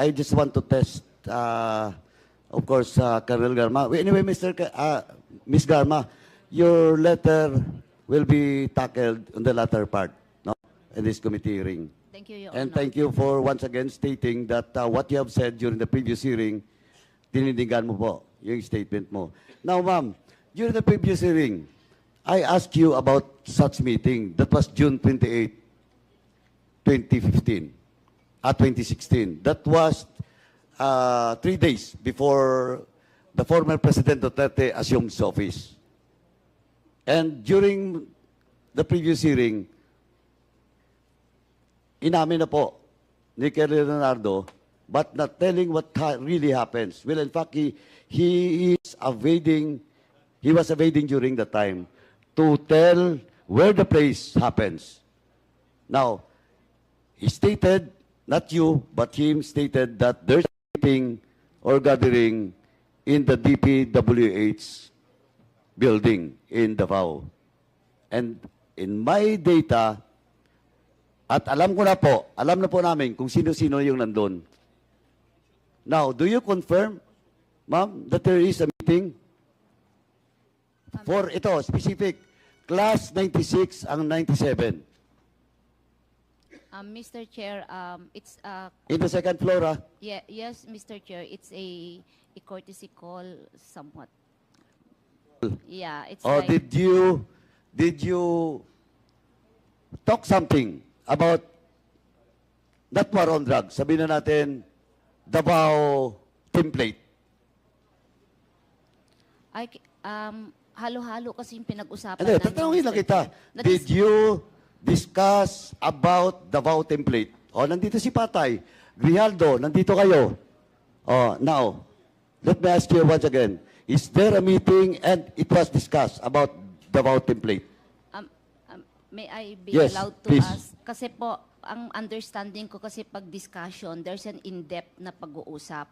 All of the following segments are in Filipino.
I just want to test, of course, Colonel Garma. Anyway, Miss Garma, your letter will be tackled on the latter part, no, in this committee hearing. Thank you, Your And Honor. thank you for once again stating that what you have said during the previous hearing, tinindigan mo po yung statement mo. Now, ma'am, during the previous hearing, I asked you about such meeting. That was June 28, 2015, 2016. That was 3 days before the former President Duterte assumed his office. And during the previous hearing, inamin na po ni Colonel Leonardo, but not telling what really happens. Well, in fact, he was evading during the time to tell where the place happens. Now, he stated, not you, but him stated that there's a meeting or gathering in the DPWH building in Davao. And in my data, at alam na po namin kung sino-sino yung nandun. Now, do you confirm, ma'am, that there is a meeting? For ito, specific, class 96 ang 97. Mr. Chair, it's In the second floor, ah? yes, Mr. Chair, it's a courtesy call somewhat. Yeah, it's Or like did you talk something about that war on drugs? Sabihin na natin, Davao template. halo-halo kasi yung pinag-usapan Hindi, namin, tatanungin lang Mr. kita. Chair. That Did is- you discuss about Davao template? O, nandito si Patay. Grijaldo, nandito kayo. O, now, let me ask you once again. Is there a meeting and it was discussed about Davao template? May I be Yes, allowed to please. ask? Kasi po, ang understanding ko kasi pag discussion, there's an in-depth na pag-uusap.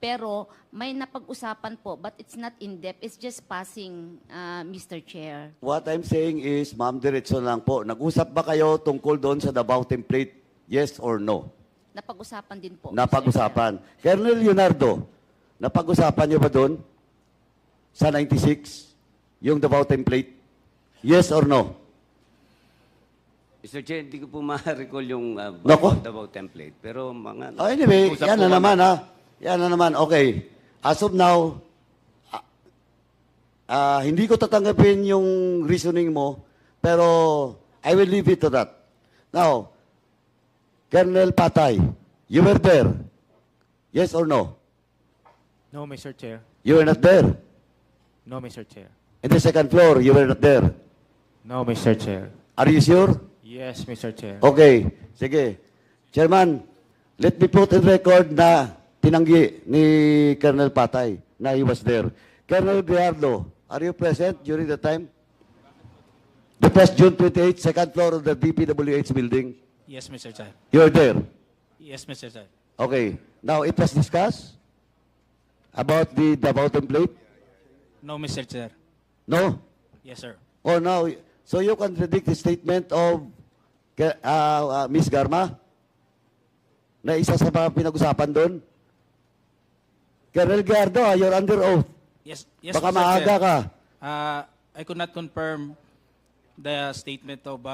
Pero may napag-usapan po, but it's not in-depth. It's just passing, Mr. Chair. What I'm saying is, ma'am, diretso lang po. Nag-usap ba kayo tungkol doon sa Davao template? Yes or no? Napag-usapan din po. Mr. Napag-usapan. Colonel Leonardo, napag-usapan niyo ba doon sa 96 yung Davao template? Yes or no? Mr. Chair, hindi ko po ma-recall yung Nako. Davao template. Pero mga... Oh, anyway, usap yan po na kami. naman, ha? Yan na naman. Okay. As of now, hindi ko tatanggapin yung reasoning mo, pero I will leave it to that. Now, Colonel Patay, you were there. Yes or no? No, Mr. Chair. You were not there. No, Mr. Chair. In the second floor, you were not there. No, Mr. Chair. Are you sure? Yes, Mr. Chair. Okay. Sige. Chairman, let me put in record na tinanggi ni Colonel Patay na he was there. Colonel Grijaldo, are you present during the time? The first June 28, second floor of the DPWH building. Yes, Mr. Chair. You're there. Yes, Mr. Chair. Okay. Now, it was discussed about the Davao template? No, Mr. Chair. No? Yes, sir. Oh, no. So you contradict the statement of Ms. Garma na isa sa mga pinag-usapan doon? Colonel Gardo, you're under oath. Yes, yes, Baka Mr. maaga Chair. ka. I could not confirm the statement of...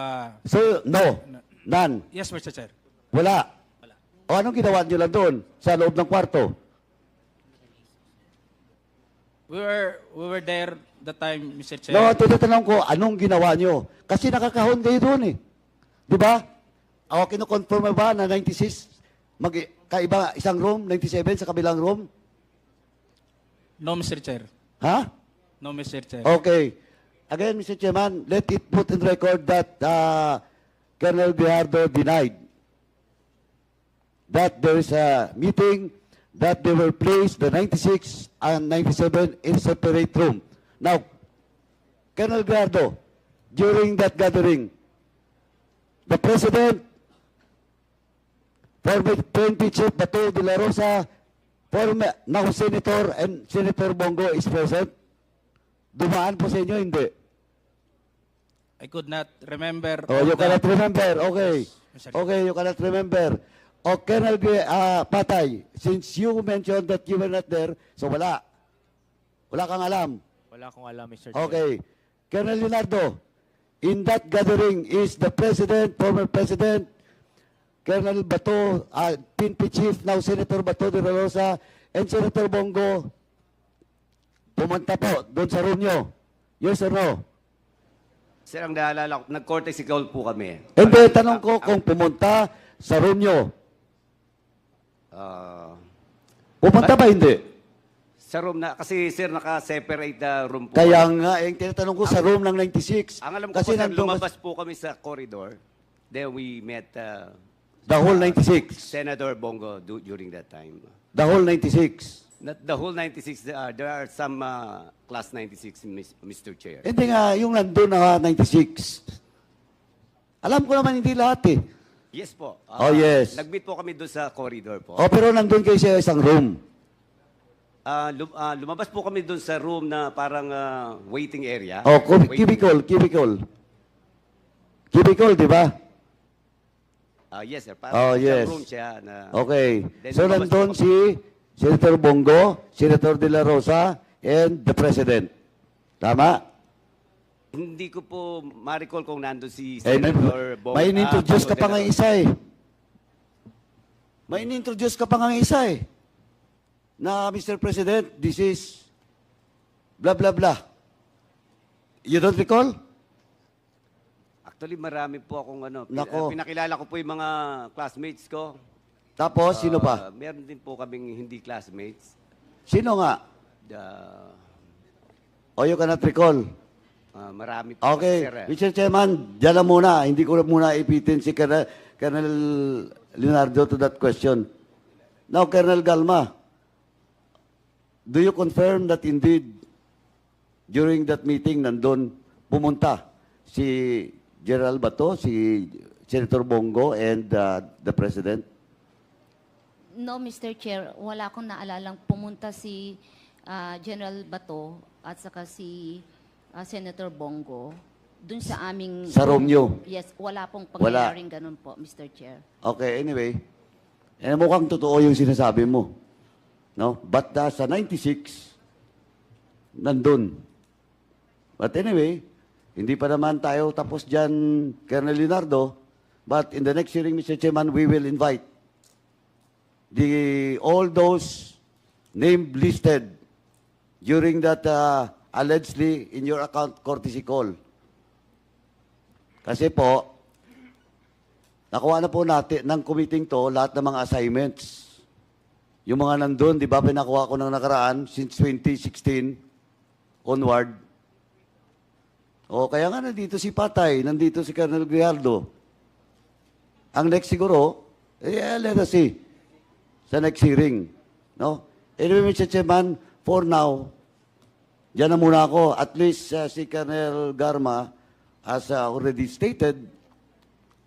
So, no. None. yes, Mr. Chair. Wala. Wala. O anong ginawa nyo lang doon sa loob ng kwarto? We were there the time, Mr. Chair. No, tinatanong ko, anong ginawa nyo? Kasi nakakahon kayo doon eh. Di ba? Ako kinukonfirm ba na 96, kaiba isang room, 97 sa kabilang room? No, Mr. Chair. Ha? No, Mr. Chair. Okay. Again, Mr. Chairman, let it put in record that Colonel Grijaldo denied that there is a meeting that they were placed, the 96 and 97, in separate room. Now, Colonel Grijaldo, during that gathering, the President, former PNP Chief Bato de la Rosa, former now Senator and Senator Bongo is present. Dumaan po sa inyo, hindi? I could not remember. Oh, all you the- cannot remember. Okay. Yes, Mr. Chair. Okay, you cannot remember. O, Colonel Patay, since you mentioned that you were not there, so wala. Wala kang alam. Wala akong alam, Mr. Chair. Okay. Colonel Leonardo, in that gathering is the President, former President, Colonel Bato, PNP Chief, now Senator Bato de la Rosa, and Senator Bongo, pumunta po doon sa room nyo. Yes or no? Sir, ang naalala ko, nag-courtesy call po kami. Hindi, tanong ko kung pumunta sa room nyo. Ah, Pumunta ba hindi? sa room na, kasi sir, naka-separate na room po. Kaya nga, yung tinatanong ko sa room ng 96. Ang alam ko Kasi po, sir, nandun lumabas po kami sa corridor. Then we met the whole 96. Senator Bongo during that time. The whole 96. Not the whole 96, there are some class 96, Mr. Chair. Hindi nga, yung nandun na 96. Alam ko naman hindi lahat eh. Yes po. Oh, yes. Nag-meet po kami doon sa corridor po. O, pero nandun kayo sa isang room. Lumabas po kami doon sa room na parang waiting area. O, Waiting- cubicle. Cubicle, di ba? Yes, sir. Oh, Parang yes. isang room siya na... Okay. Then So, lumabas nandun po si Senator Bongo, Senator De La Rosa, and the President. Tama? Hindi ko po ma-recall kung nandun si Eh, Senator Bongo. may in-introduce ka Bongo pa de nga la Rosa. isa eh. May in-introduce ka pa nga isa eh. Na, Mr. President, this is blah, blah, blah. You don't recall? Actually, marami po akong Nako. pinakilala ko po yung mga classmates ko. Tapos, sino pa? Meron din po kaming hindi classmates. Sino nga? Uh, O you cannot recall? marami po. Okay, sir, eh. Mr. Chairman, dyan na muna. Hindi ko na muna ipitin si Colonel Leonardo to that question. Now, Colonel Galma, do you confirm that indeed during that meeting nandun pumunta si General Bato, si Senator Bongo, and the President? No, Mr. Chair, wala akong naalalang pumunta si General Bato at saka si Senator Bongo dun sa aming... Sa room nyo? Yes, wala pong Wala. pangyayaring ganun po, Mr. Chair. Okay, anyway. Mukhang totoo yung sinasabi mo. No? But sa 96, nandun. But anyway, hindi pa naman tayo tapos dyan, Colonel Leonardo. But in the next hearing, Mr. Chairman, we will invite all those named listed during that allegedly in your account courtesy call. Kasi po, nakuha na po natin ng committee to lahat ng mga assignments. Yung mga nandun, di ba, pinakuha ko ng nakaraan since 2016 onward. O, kaya nga nandito si Patay, nandito si Colonel Grijaldo. Ang next siguro, let us see sa next hearing. No? Anyway, Mr. Chairman, for now, dyan na muna ako. At least si Colonel Garma has already stated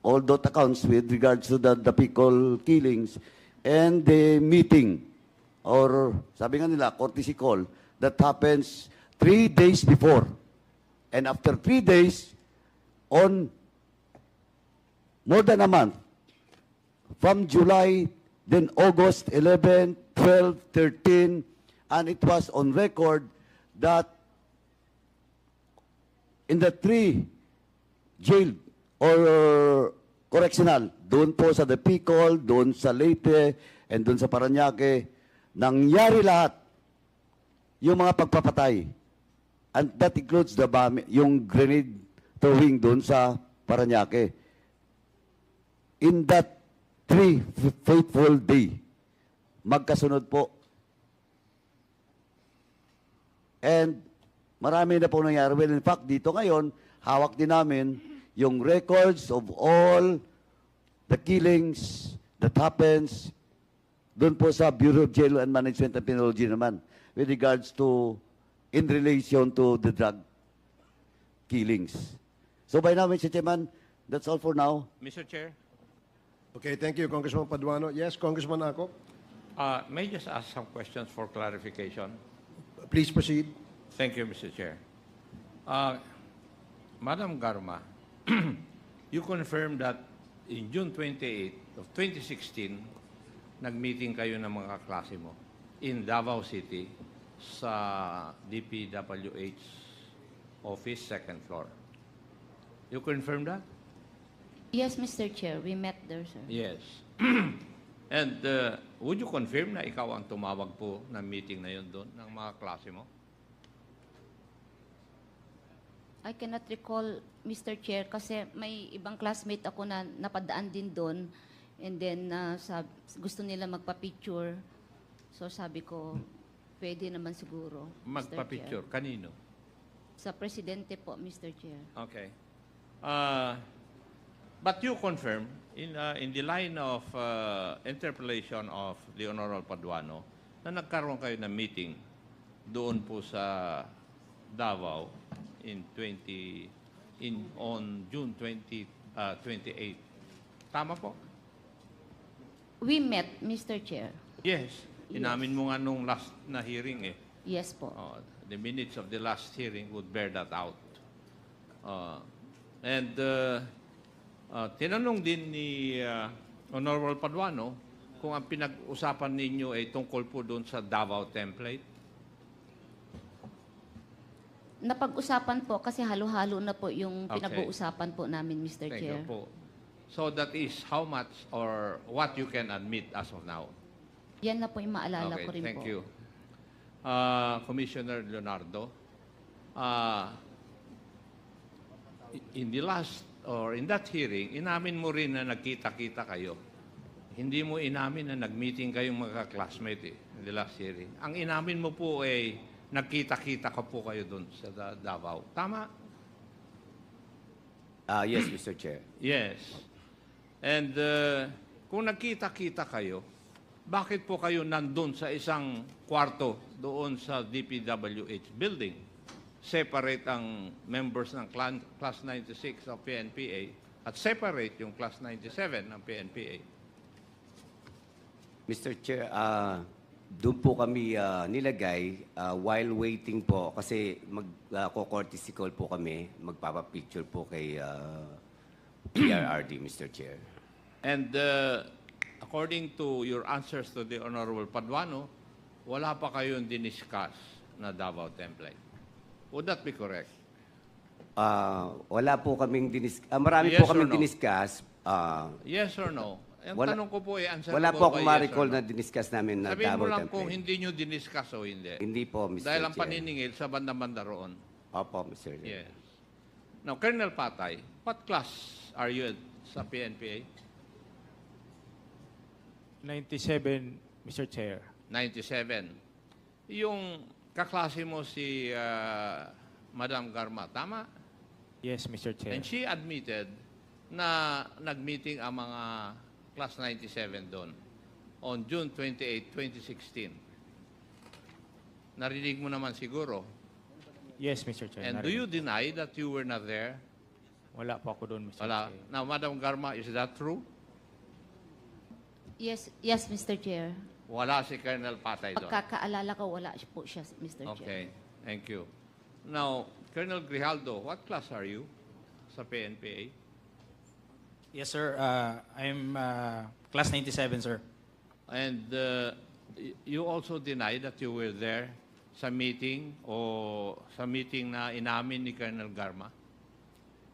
all those accounts with regards to the Picol killings and the meeting or sabi nga nila, courtesy call that happens 3 days before. And after 3 days, on more than a month, from July, then August 11, 12, 13, and it was on record that in the 3 jail or correctional, doon po sa The Picol, doon sa Leyte, and doon sa Parañaque, nangyari lahat yung mga pagpapatay. And that includes yung grenade throwing doon sa Parañaque. In that 3 fateful day, magkasunod po. And marami na po nangyari. Well, in fact, dito ngayon, hawak din namin yung records of all the killings that happens doon po sa Bureau of Jail and Management and Penology naman with regards to in relation to the drug killings. So by now, Mr. Chairman, that's all for now. Mr. Chair, Okay, thank you, Congressman Paduano. Yes, Congressman Ako, may I just ask some questions for clarification? please proceed. Thank you, Mr. Chair. Madam Garma, you confirmed that in June 28, of 2016, nag-meeting kayo ng mga klase mo in Davao City sa DPWH office, second floor. You confirm that? Yes, Mr. Chair, we met there, sir. Yes. And would you confirm na ikaw ang tumawag po ng meeting na yun doon ng mga klase mo? I cannot recall, Mr. Chair, kasi may ibang classmate ako na napadaan din doon. And then, gusto nila magpa-picture. So, sabi ko, pwede naman siguro, Mr. Magpa-picture. Chair. Kanino? Sa presidente po, Mr. Chair. Okay. But you confirm, in the line of interpellation of the Honorable Paduano, na nagkaroon kayo ng meeting doon po sa Davao on June 28. Tama po? We met, Mr. Chair. Yes. Inamin mo nga nung last na hearing eh. Yes po. The minutes of the last hearing would bear that out. Tinanong din ni Honorable Paduano kung ang pinag-usapan ninyo ay tungkol po doon sa Davao template. Napag-usapan po kasi halo-halo na po yung Okay. pinag-uusapan po namin, Mr. Thank Chair. you po. So that is how much or what you can admit as of now. Yan na po yung maalala Okay, ko rin thank po. you. Commissioner Leonardo, in the last or in that hearing, inamin mo rin na nagkita-kita kayo. Hindi mo inamin na nag-meeting kayong mga classmate in the last hearing. Ang inamin mo po ay nagkita-kita ka po kayo doon sa Davao. Tama? Yes, Mr. Chair. Yes. And kung nagkita-kita kayo, bakit po kayo nandun sa isang kwarto doon sa DPWH building? Separate ang members ng Class 96 of PNPA at separate yung Class 97 ng PNPA. Mr. Chair, doon po kami nilagay while waiting po kasi magko-courtesy call po kami, magpapapicture po kay PRRD, Mr. Chair. And according to your answers to the Honorable Paduano, wala pa kayong diniscuss na Davao template. Would that be correct? Wala po kaming marami Yes po or kaming no? diniscuss. Yes or no? Ang Wala- tanong ko po ay answer Wala ko po akong ba yes ma-recall or no? na diniscuss namin na Sabihin mo Davao lang kung template. hindi nyo diniscuss o hindi. Hindi po, Mr. Dahil ang Chair. paniningil sa banda-banda roon. Opo, Mr. Chair. Yes. Now, Colonel Patay, what class are you sa PNPA? 97, Mr. Chair. 97. Yung kaklase mo si Madam Garma, tama? Yes, Mr. Chair. And she admitted na nag-meeting ang mga class 97 doon on June 28, 2016. Narinig mo naman siguro. Yes, Mr. Chair. And do you deny that you were not there? Wala po ako doon, Mr. Wala. Chair. Now, Madam Garma, is that true? Yes, Mr. Chair. Wala si Colonel Patay doon. Pagkakaalala ko, wala po siya, Mr. Chair. Okay. Thank you. Now, Colonel Grijaldo, what class are you sa PNPA? Yes, sir. I'm class 97, sir. And you also deny that you were there sa meeting o sa meeting na inamin ni Colonel Garma?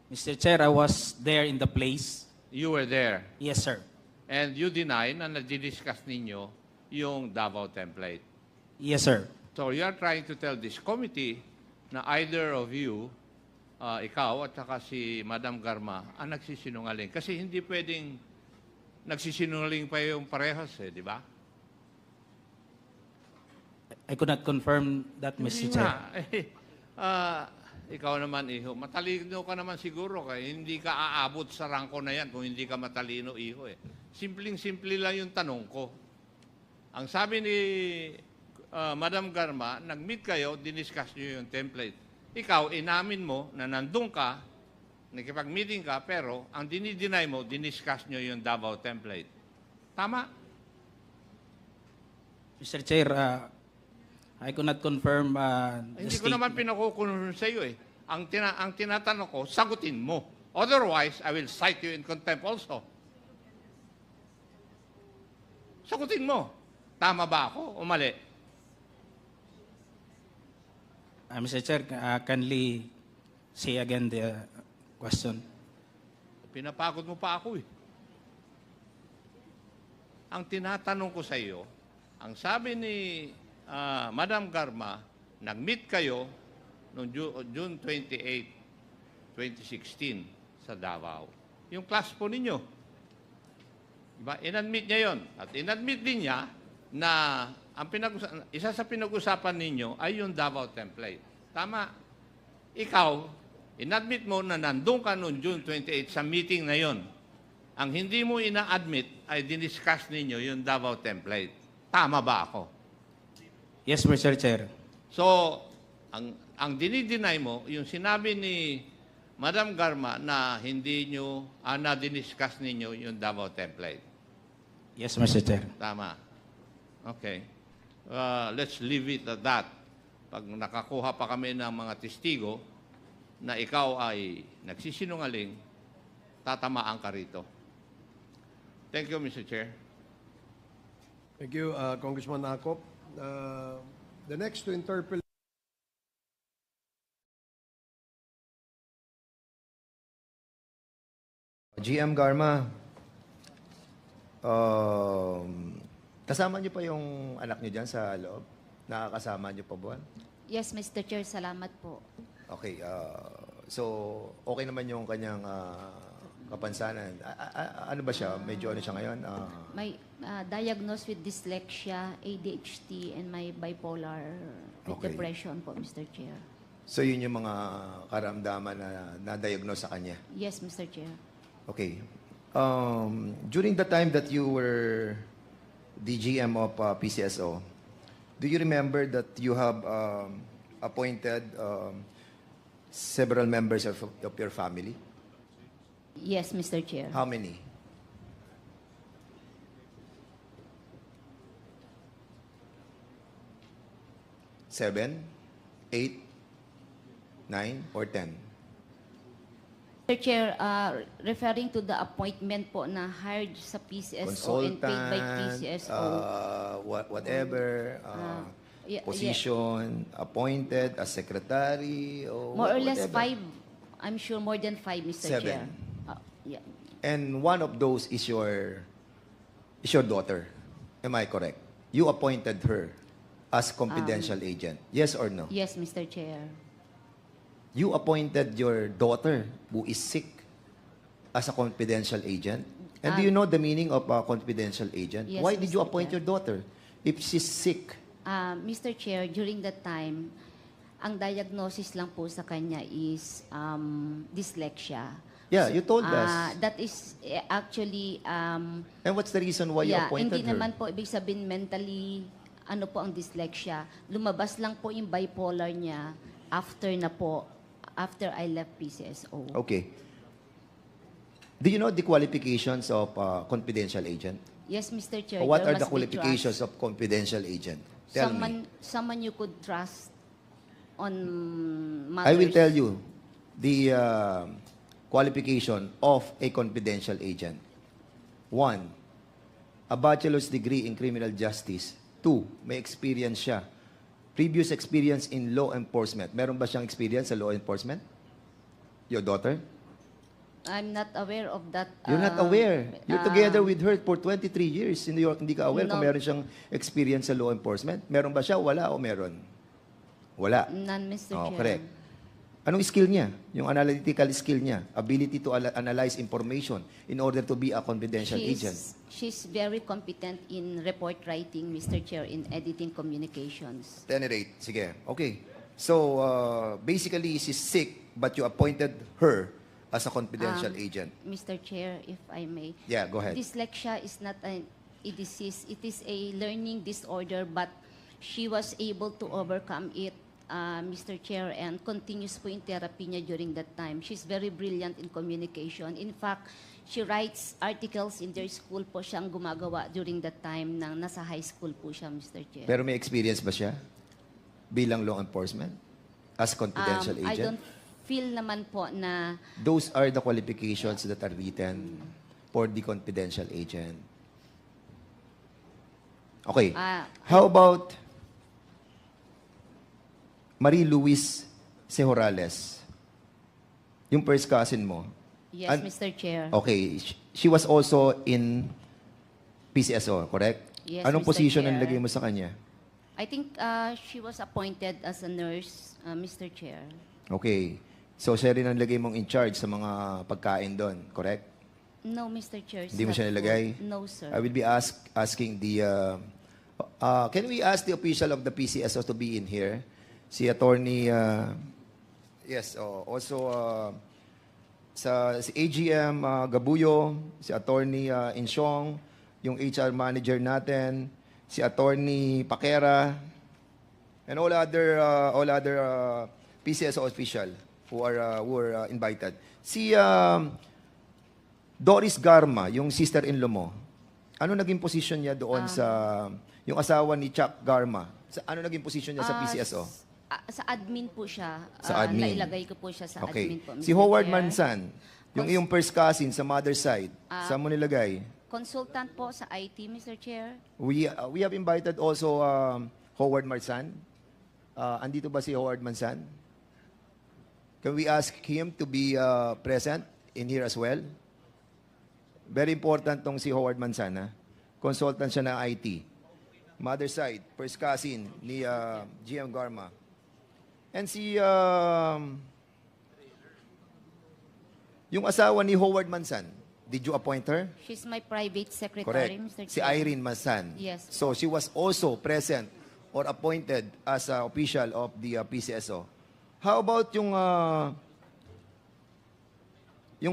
Mr. Chair, I was there in the place. You were there. Yes, sir. And you deny na nadidiscuss ninyo yung Davao template. Yes, sir. So you are trying to tell this committee na either of you, ikaw at saka si Madam Garma, ang nagsisinungaling. Kasi hindi pwedeng nagsisinungaling pa yung parehas eh, di ba? I could not confirm that, Mr. Hindi Chair. nga. Ikaw naman, iho. Matalino ka naman siguro. Kaya hindi ka aabot sa rangko na yan kung hindi ka matalino, iho. Eh. Simpleng-simple lang yung tanong ko. Ang sabi ni Madam Garma, nag-meet kayo, diniscuss nyo yung template. Ikaw, inamin mo na nandun ka, nakipag-meeting ka, pero ang dinideny mo, diniscuss nyo yung Davao template. Tama? Mr. Chair, I could not confirm the Hindi ko naman pinakukunan sa iyo eh. Ang tinatanong ko, sagutin mo. Otherwise, I will cite you in contempt also. Sagutin mo. Tama ba ako o mali? Mr. Chair, kindly say again the question. Pinapagod mo pa ako eh. Ang tinatanong ko sa iyo, ang sabi ni Madam Garma, nag-meet kayo noong June 28, 2016 sa Davao. Yung class po ninyo. Diba? In-admit niya yon. At in-admit din niya na ang isa sa pinag-usapan ninyo ay yung Davao template. Tama. Ikaw, in-admit mo na nandun ka noong June 28 sa meeting na yon. Ang hindi mo ina-admit ay diniscuss ninyo yung Davao template. Tama ba ako? Yes, Mr. Chair. So, ang dinideny mo, yung sinabi ni Madam Garma na hindi nyo, na diniscuss ninyo yung Davao template. Yes, Mr. Chair. Tama. Okay. Let's leave it at that. Pag nakakuha pa kami ng mga testigo na ikaw ay nagsisinungaling, tatamaan ka rito. Thank you, Mr. Chair. Thank you, Congressman Akop. The next to interpel GM Garma, kasama niyo pa yung anak niyo dyan sa loob? Nakakasama niyo pa buwan? Yes, Mr. Chair, salamat po. Okay, so okay naman yung kanyang kapansanan. Ano ba siya? Medyo ano siya ngayon? May diagnosed with dyslexia, ADHD, and may bipolar with Okay. depression po, Mr. Chair. So yun yung mga karamdaman na na-diagnose sa kanya? Yes, Mr. Chair. Okay. During the time that you were the GM of PCSO, do you remember that you have appointed several members of your family? Yes, Mr. Chair. How many? Seven, 8, 9, or 10? Mr. Chair, referring to the appointment po na hired sa PCSO and paid by PCSO. Whatever, yeah, position, appointed as secretary, or More or less whatever. 5. I'm sure more than 5, Mr. Chair. Seven. Yeah. And one of those is your daughter. Am I correct? You appointed her as confidential agent. Yes or no? Yes, Mr. Chair. You appointed your daughter who is sick as a confidential agent. And do you know the meaning of a confidential agent? Yes, Why did you Mr. appoint Chair. your daughter if she's sick? Mr. Chair, during that time, ang diagnosis lang po sa kanya is dyslexia. Yeah, you told us. That is actually, And what's the reason why you appointed hindi her? naman po ibig sabihin mentally, ano po ang dyslexia. Lumabas lang po yung bipolar niya after I left PCSO. Okay. Do you know the qualifications of confidential agent? Yes, Mr. Chair. Or what there are the must be qualifications trust. of confidential agent? Tell me. Someone you could trust on matters. I will tell you the qualification of a confidential agent. 1, a bachelor's degree in criminal justice. 2, may experience siya. Previous experience in law enforcement. Meron ba siyang experience sa law enforcement? Your daughter? I'm not aware of that. You're not aware. You're together with her for 23 years in New York. Hindi ka aware kung No. meron siyang experience sa law enforcement? Meron ba siya? Wala o meron? Wala. None, Mr. Oh, Chair. correct. Anong skill niya? Yung analytical skill niya. Ability to analyze information in order to be a confidential agent. She's very competent in report writing, Mr. Chair, in editing communications. At any rate, sige. Okay. So, basically, she's sick, but you appointed her as a confidential agent. Mr. Chair, if I may. Yeah, go ahead. Dyslexia is not a disease. It is a learning disorder, but she was able to overcome it, Mr. Chair, and continues po in therapy niya during that time. She's very brilliant in communication. In fact, she writes articles in their school po siyang gumagawa during that time nang nasa high school po siya, Mr. Chair. Pero may experience ba siya bilang law enforcement as confidential I agent? don't feel naman po na Those are the qualifications that are written for the confidential agent. Okay. Ah, How about Marie Luis Sejorales? Yung first cousin mo. yes, An- Mr. Chair. Okay. She was also in PCSO, correct? Yes, Anong Mr. position ang Chair. lagay mo sa kanya? I think she was appointed as a nurse, Mr. Chair. Okay. So, siya rin ang lagay mong in charge sa mga pagkain doon, correct? No, Mr. Chair. it's Hindi mo not siya nilagay? full. No, sir. I will be asking the... can we ask the official of the PCSO to be in here? Si Attorney... yes, also si AGM Gabuyo, si Attorney Insyong, yung HR manager natin, si Attorney Paquera, and all other PCSO official who are invited. Si Doris Garma, yung sister-in-law mo, ano naging position niya doon sa yung asawa ni Chuck Garma? Ano naging position niya sa PCSO? Sa admin po siya. Sa admin. Nailagay ko po siya sa Okay. admin po. Si Mr. Howard Chair. Mansan, yung iyong first cousin sa mother side, saan mo nilagay? Consultant po sa IT, Mr. Chair. We have invited also Howard Mansan. Andito ba si Howard Mansan? Can we ask him to be present in here as well? Very important tong si Howard Mansan. Ha? Consultant siya ng IT. Mother side, first cousin ni GM Garma. And si yung asawa ni Howard Mansan, did you appoint her? She's my private secretary, Correct. Mr. Chair. Si Irene Mansan. Yes. So she was also present or appointed as a official of the PCSO. How about yung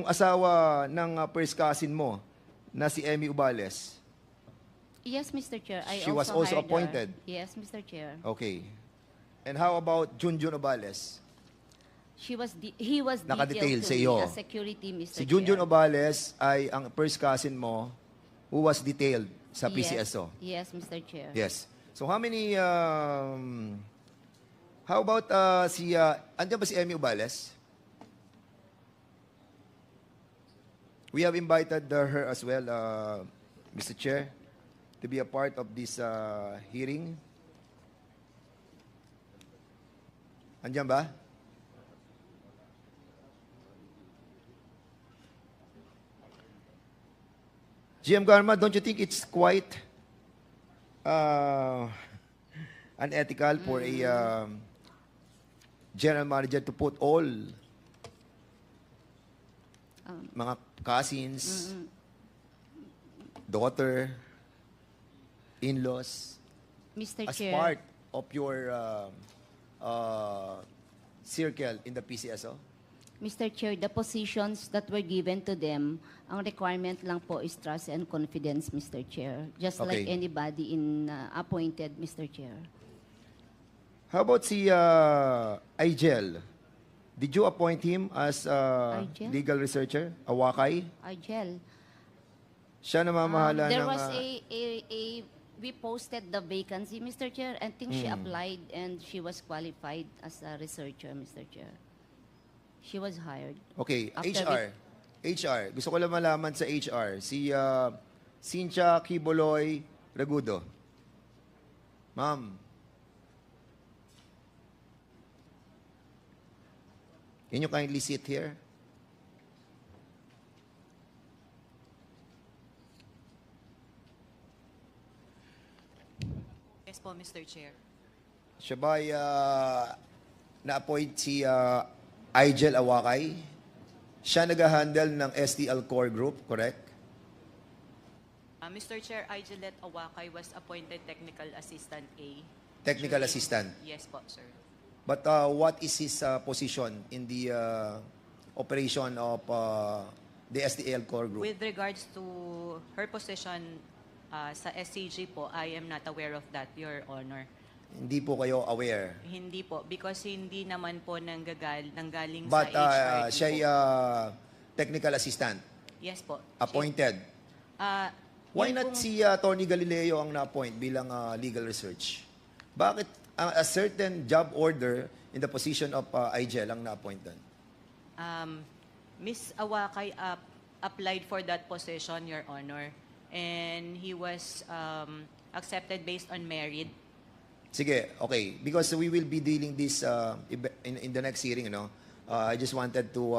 asawa ng first cousin mo na si Emmy Ubales? Yes, Mr. Chair. She was also hired her. appointed? Yes, Mr. Chair. Okay. And how about Junjun Ubales? He was Nakadetail detailed sa to me iyo. as security, Mr. Si Junjun Chair. Obales ay ang first cousin mo who was detailed sa Yes. PCSO. Yes, Mr. Chair. Yes. So how many, how about andyan ba si Emmy Ubales? We have invited her as well, Mr. Chair, to be a part of this hearing. Andyan ba? GM Garma, don't you think it's quite unethical for a general manager to put all mga cousins, daughter, in-laws Mr. as Chair. part of your circle in the PCSO? Mr. Chair, the positions that were given to them, ang requirement lang po is trust and confidence, Mr. Chair. Just like Okay. anybody in appointed, Mr. Chair. How about si Igel? Did you appoint him as Igel? legal researcher? Awakay? Argel. Siya namamahala There ng... was we posted the vacancy, Mr. Chair. I think she applied and she was qualified as a researcher, Mr. Chair. She was hired. Okay, After HR. Gusto ko lang malaman sa HR. Si Cynthia Kiboloy Regudo. Ma'am. Can you kindly sit here? Yes po, Mr. Chair. Siya ba ay na-appoint si Igel Awakay? Siya nag-handle ng STL Core Group, correct? Mr. Chair, Igelet Awakay was appointed Technical Assistant A. Technical assistant. Yes po, sir. But what is his position in the operation of the STL Core Group? With regards to her position sa SCG po, I am not aware of that, Your Honor. Hindi po kayo aware. Hindi po, because hindi naman po nanggaling But sa HRD siya ay po. technical assistant, Yes po. appointed. Why Yun not pong- si Tony Galileo ang na-appoint bilang legal research? Bakit a certain job order in the position of Igel ang na-appoint doon? Ms. Awakay applied for that position, Your Honor. And he was accepted based on merit. Sige, okay. Because we will be dealing this in the next hearing, I just wanted to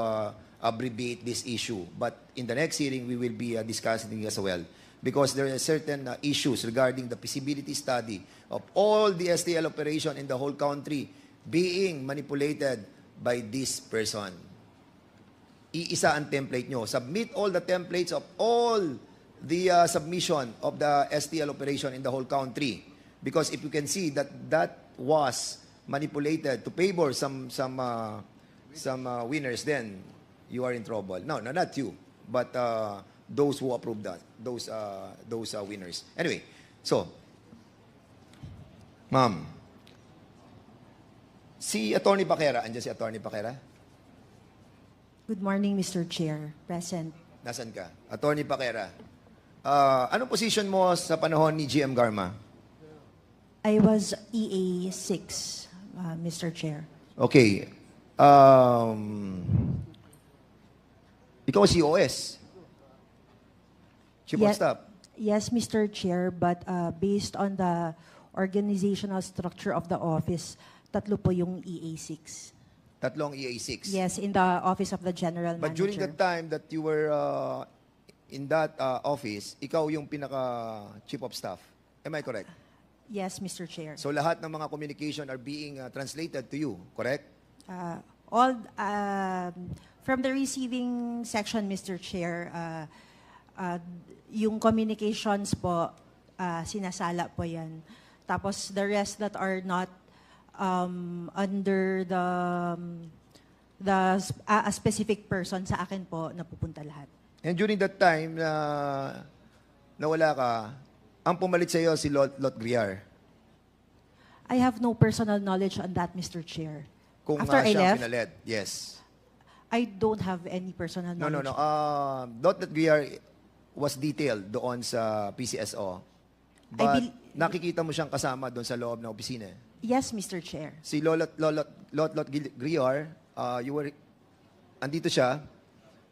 abbreviate this issue. But in the next hearing, we will be discussing it as well. Because there are certain issues regarding the feasibility study of all the STL operation in the whole country being manipulated by this person. Iisa ang template nyo. Submit all the templates of all the submission of the STL operation in the whole country. Because if you can see that that was manipulated to favor some winners, then you are in trouble. No, not you, but those who approved that, those winners. Anyway, so, ma'am, si Attorney Paquera, andyan si Attorney Paquera? Good morning, Mr. Chair. Present. Nasaan ka? Attorney Paquera. Anong position mo sa panahon ni GM Garma? I was EA6, Mr. Chair. Okay. Ikaw si COS. Chief of Staff. Yes, Mr. Chair, but based on the organizational structure of the office, tatlo po yung EA6. Tatlong EA6. Yes, in the office of the General But Manager. during the time that you were in that office, ikaw yung pinaka Chief of Staff. Am I correct? Yes, Mr. Chair. So lahat ng mga communication are being translated to you, correct? All from the receiving section, Mr. Chair, yung communications po, sinasala po yan. Tapos the rest that are not under a specific person, sa akin po napupunta lahat. And during that time na nawala ka, ang pumalit sa iyo si Lot Griar. I have no personal knowledge on that, Mr. Chair. Kung After I siya left, pinalit. Yes. I don't have any personal No. knowledge. Lot Griar was detailed doon sa PCSO. But nakikita mo siyang kasama doon sa loob ng opisina. Yes, Mr. Chair. Si Lot Griar, andito siya.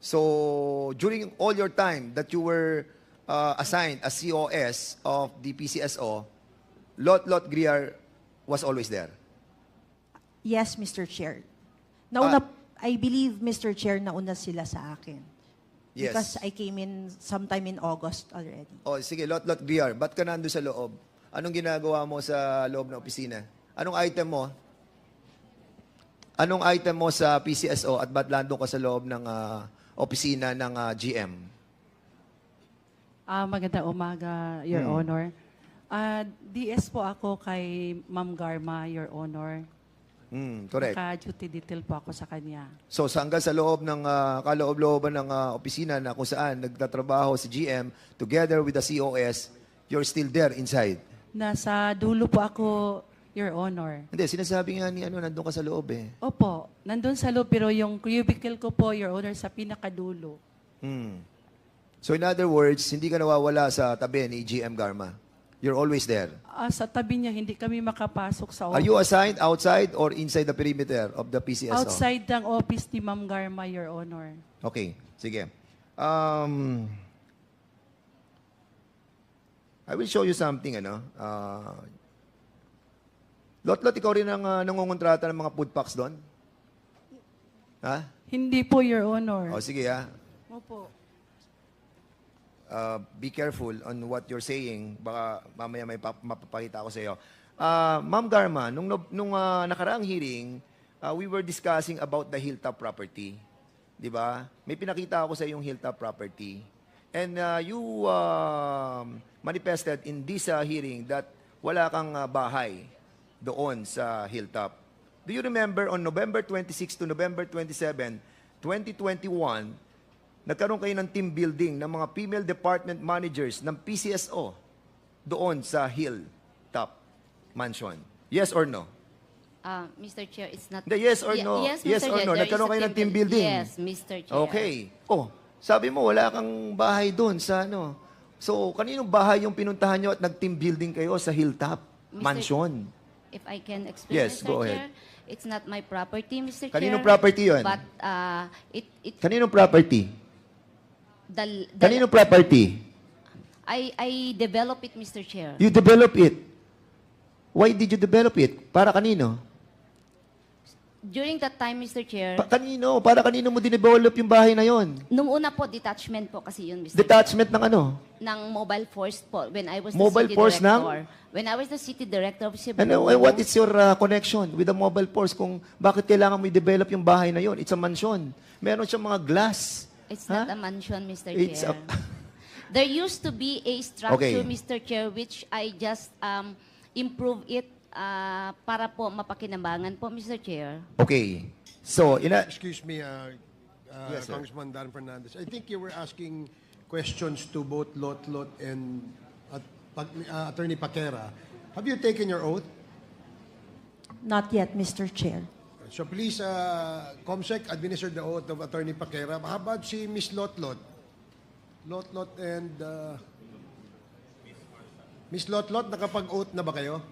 So, during all your time that you were assigned as COS of the PCSO, Lot Griar was always there. Yes, Mr. Chair. I believe, Mr. Chair, nauna sila sa akin. Yes. Because I came in sometime in August already. Oh, sige, Lot Griar, ba't ka nandun sa loob? Anong ginagawa mo sa loob ng opisina? Anong item mo? Anong item mo sa PCSO at ba't nandun ka sa loob ng opisina ng GM? Magandang umaga, Your Honor. DS po ako kay Ma'am Garma, Your Honor. Correct. Naka-duty detail po ako sa kanya. So, hanggang sa loob ng kaloob-looban ng opisina na kung saan nagtatrabaho si GM together with the COS, you're still there inside? Nasa dulo po ako, Your Honor. Hindi, sinasabi nga ni nandun ka sa loob eh. Opo, nandun sa loob, pero yung cubicle ko po, Your Honor, sa pinakadulo. So, in other words, hindi ka nawawala sa tabi ni GM Garma. You're always there. Sa tabi niya, hindi kami makapasok sa Are office. you assigned outside or inside the perimeter of the PCSO? Outside ng office ni Ma'am Garma, Your Honor. Okay, sige. I will show you something, Lot, ikaw rin ang nangungontrata ng mga food packs doon? Ha? Hindi po, Your Honor. O, sige ha. Opo. Be careful on what you're saying. Baka mamaya may mapapakita ako sa iyo. Ma'am Garma, nung nakaraang hearing, we were discussing about the hilltop property. Di ba? May pinakita ako sa yung hilltop property. And you manifested in this hearing that wala kang bahay doon sa hilltop. Do you remember on November 26 to November 27, 2021, nagkaroon kayo ng team building ng mga female department managers ng PCSO doon sa Hilltop Mansion. Yes or no? Mr. Chair, it's not... Yes or no? Yes, Mr. Yes or Chair, no? there Nagkaroon is a kayo ng team building? Yes, Mr. Chair. Okay. Oh, sabi mo wala kang bahay doon sa So, kaninong bahay yung pinuntahan nyo at nag-team building kayo sa Hilltop Mansion? If I can explain, Yes, Mr. go Chair, ahead. it's not my property, Mr. Chair. Kaninong property yun? But Kaninong property? the Kaninong property? I develop it, Mr. Chair. You develop it. Why did you develop it? Para kanino? During that time, Mr. Chair, Kanino? Para kanino mo dinevelop yung bahay na yon? nung una po, detachment po kasi yun, Mr. Detachment ng ano? Ng mobile force po when I was Mobile the city force director. When I was the city director of Cebu. And what is your connection with the mobile force kung bakit kailangan mo i-develop yung bahay na yon? It's a mansion. Meron siyang mga glass. It's Ha? not a mansion, Mr. It's Chair. There used to be a structure, Okay. Mr. Chair, which I just improve it para po mapakinabangan po, Mr. Chair. Okay. So, Excuse me, Yes, sir. Congressman Dan Fernandez. I think you were asking questions to both Lot and Attorney Paquera. Have you taken your oath? Not yet, Mr. Chair. So please, Comsec, administer the oath of Attorney Paquera. How about si Miss Lotlot? Lotlot and... Miss Lotlot, nakapag-oath na ba kayo?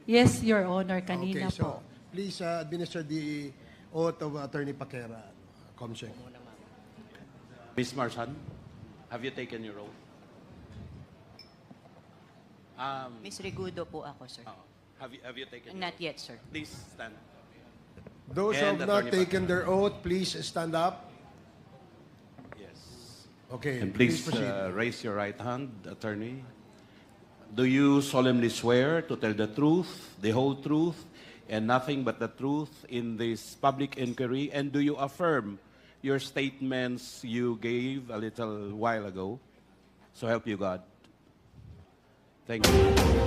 Yes, Your Honor, kanina Okay, so po. please administer the oath of Attorney Paquera, Comsec. Ms. Marsan, have you taken your oath? Miss Regudo po ako, sir. Have you taken your Not oath? yet, sir. Please stand. Those who And have not Attorney taken their oath, please stand up. Yes. Okay, And please proceed. raise your right hand, attorney. Do you solemnly swear to tell the truth, the whole truth, and nothing but the truth in this public inquiry? And do you affirm your statements you gave a little while ago? So help you God. Thank you.